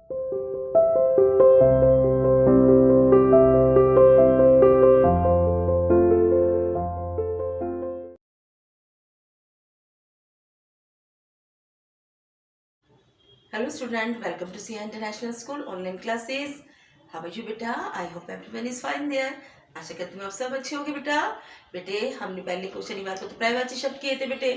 Hello student, welcome to Sia International School online classes. How are you बेटा? I hope everyone is fine there. आशा करती हूँ आप सब अच्छे होंगे बेटा। बेटे हमने पहले को शनिवार को तो पर्यायवाची शब्द किए थे बेटे,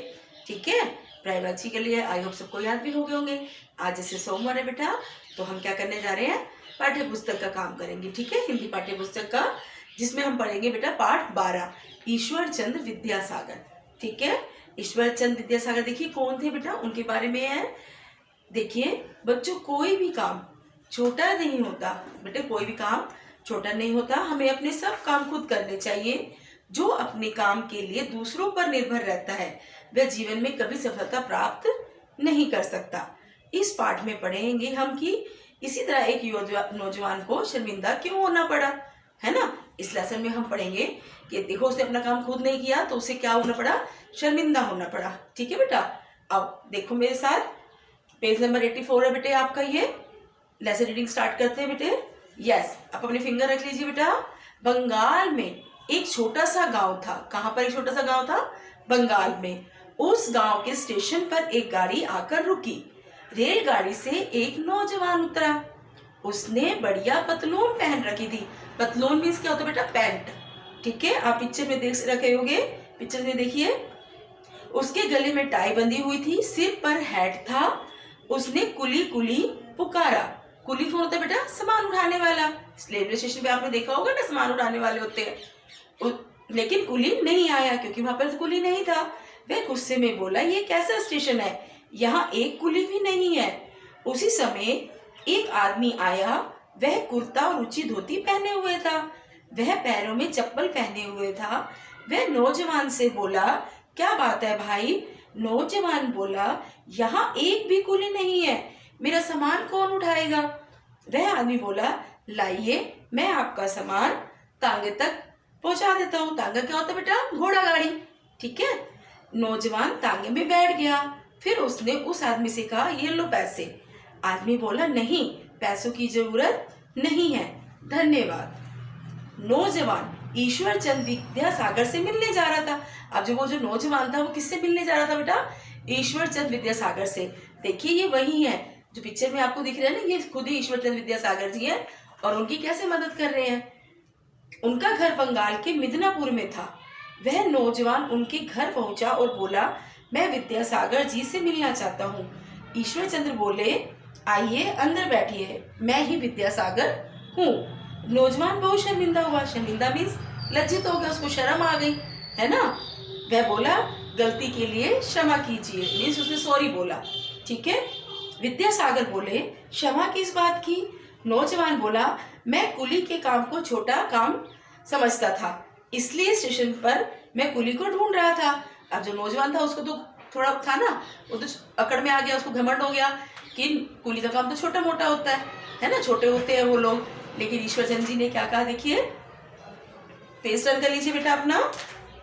ठीक है। पर्यायवाची के लिए आई होप सबको याद भी हो गए होंगे। आज जैसे सोमवार है बेटा, तो हम क्या करने जा रहे हैं, पाठ्य पुस्तक का काम करेंगे, ठीक है। हिंदी पाठ्य पुस्तक का, जिसमें हम पढ़ेंगे बेटा पाठ 12 ईश्वर चंद्र विद्यासागर, ठीक है। ईश्वर चंद्र विद्यासागर देखिए कौन थे बेटा, उनके बारे में है। देखिए बच्चों, कोई भी काम छोटा नहीं होता बेटे, कोई भी काम छोटा नहीं होता। हमें अपने सब काम खुद करने चाहिए। जो अपने काम के लिए दूसरों पर निर्भर रहता है वह जीवन में कभी सफलता प्राप्त नहीं कर सकता। इस पाठ में पढ़ेंगे हम कि इसी तरह एक नौजवान को शर्मिंदा क्यों होना पड़ा, है ना। इस लेसन में हम पढ़ेंगे कि देखो उसने अपना काम खुद नहीं किया तो उसे क्या होना पड़ा, शर्मिंदा होना पड़ा, ठीक है बेटा। अब देखो मेरे साथ, पेज नंबर 84 है बेटे आपका। ये लेसन रीडिंग स्टार्ट करते हैं बेटे। यस, आप अपने फिंगर रख लीजिए बेटा। बंगाल में एक छोटा सा गांव था। कहां पर एक छोटा सा गांव था? बंगाल में। उस गांव के स्टेशन पर एक गाड़ी आकर रुकी। रेलगाड़ी से एक नौजवान उतरा। उसने बढ़िया पतलून पहन रखी थी। पतलून मीन्स क्या होता है बेटा? पैंट, ठीक है। आप पिक्चर में देख रखे होंगे, पिक्चर में देखिए। उसके गले में टाई बंधी हुई थी, सिर पर हैट था। उसने कुली कुली पुकारा। कुली कौन होता है बेटा? सामान उठाने वाला। रेलवे स्टेशन पे आपने देखा होगा ना, सामान उठाने वाले होते हैं। लेकिन कुली नहीं आया क्योंकि वहां पर कुली नहीं था। वह गुस्से में बोला, ये कैसा स्टेशन है, यहाँ एक कुली भी नहीं है। उसी समय एक आदमी आया। वह कुर्ता और ऊंची धोती पहने हुए था। वह पैरों में चप्पल पहने हुए था। वह नौजवान से बोला, क्या बात है भाई? नौजवान बोला, यहाँ एक भी कुली नहीं है, मेरा सामान कौन उठाएगा? वह आदमी बोला, लाइए मैं आपका सामान तांगे तक पहुंचा देता हूँ। तांगा क्या होता है बेटा? घोड़ा गाड़ी, ठीक है। नौजवान तांगे में बैठ गया। फिर उसने उस आदमी से कहा, ये लो पैसे। आदमी बोला, नहीं, पैसों की जरूरत नहीं है, धन्यवाद। नौजवान ईश्वर चंद्र विद्यासागर से मिलने जा रहा था। अब जो वो जो नौजवान था वो किससे मिलने जा रहा था बेटा? ईश्वर चंद्र विद्यासागर से। देखिए ये वही है जो पिक्चर में आपको दिख रहा है ना, ये खुद ही ईश्वर चंद्र विद्यासागर जी हैं। और उनकी कैसे मदद कर रहे हैं? उनका घर बंगाल के मिदनापुर में था। वह नौजवान उनके घर पहुंचा और बोला, मैं विद्यासागर जी से मिलना चाहता हूँ। ईश्वर चंद्र बोले, आइए अंदर बैठिए, मैं ही विद्यासागर हूँ। नौजवान बहुत शर्मिंदा हुआ। शर्मिंदा मीन्स लज्जित हो गया, उसको शर्म आ गई, है ना। वह बोला, गलती के लिए क्षमा कीजिए, मीन्स उसने सॉरी बोला, ठीक है। विद्यासागर बोले, क्षमा किस बात की? नौजवान बोला, मैं कुली के काम को छोटा काम समझता था, इसलिए स्टेशन पर मैं कुली को ढूंढ रहा था। अब जो नौजवान था उसको तो थोड़ा था ना, वो तो अकड़ में आ गया, उसको घमंड हो गया कि कुली का काम तो छोटा मोटा होता है ना, छोटे होते हैं वो लोग। लेकिन ईश्वर चंद्र जी ने क्या कहा, देखिए पेज टर्न कर लीजिए बेटा अपना।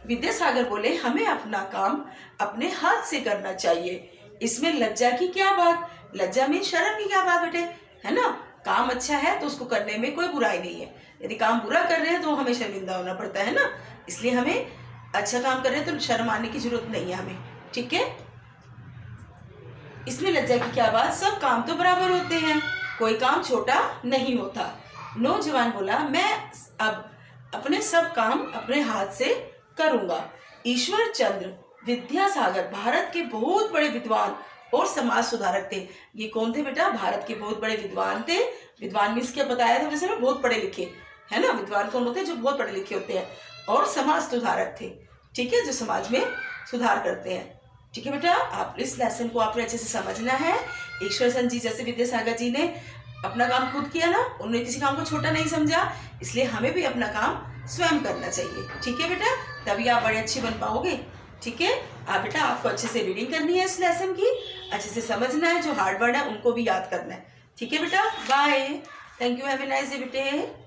विद्यासागर बोले, हमें अपना काम अपने हाथ से करना चाहिए, इसमें लज्जा की क्या बात? लज्जा में शर्म की क्या बात बेटे, है ना। काम अच्छा है तो उसको करने में कोई बुराई नहीं है। यदि काम बुरा कर रहे हैं तो हमें शर्मिंदा होना पड़ता है ना। इसलिए हमें अच्छा काम कर रहे हैं तो शर्म आने की जरूरत नहीं है हमें, ठीक है। इसमें लज्जा की क्या बात, सब काम तो बराबर होते हैं, कोई काम छोटा नहीं होता। नौजवान बोला, मैं अब अपने सब काम अपने हाथ से करूंगा। ईश्वर चंद्र विद्यासागर भारत के बहुत बड़े विद्वान और समाज सुधारक थे। ये कौन थे बेटा? भारत के बहुत बड़े विद्वान थे। विद्वान मीन्स क्या बताया था वैसे, बहुत पढ़े लिखे, है ना। विद्वान कौन होते हैं? जो बहुत पढ़े लिखे होते हैं। और समाज सुधारक थे, ठीक है, जो समाज में सुधार करते हैं, ठीक है बेटा। आप इस लेसन को आपने अच्छे से समझना है। ईश्वर चंद्र जी जैसे विद्यासागर जी ने अपना काम खुद किया ना, उन्होंने किसी काम को छोटा नहीं समझा, इसलिए हमें भी अपना काम स्वयं करना चाहिए, ठीक है बेटा। तभी आप बड़े अच्छे बन पाओगे, ठीक है। आप बेटा आपको अच्छे से रीडिंग करनी है, इस लेसन की अच्छे से समझना है, जो हार्ड वर्ड है उनको भी याद करना है, ठीक है बेटा। Bye, thank you, have a nice day बेटे।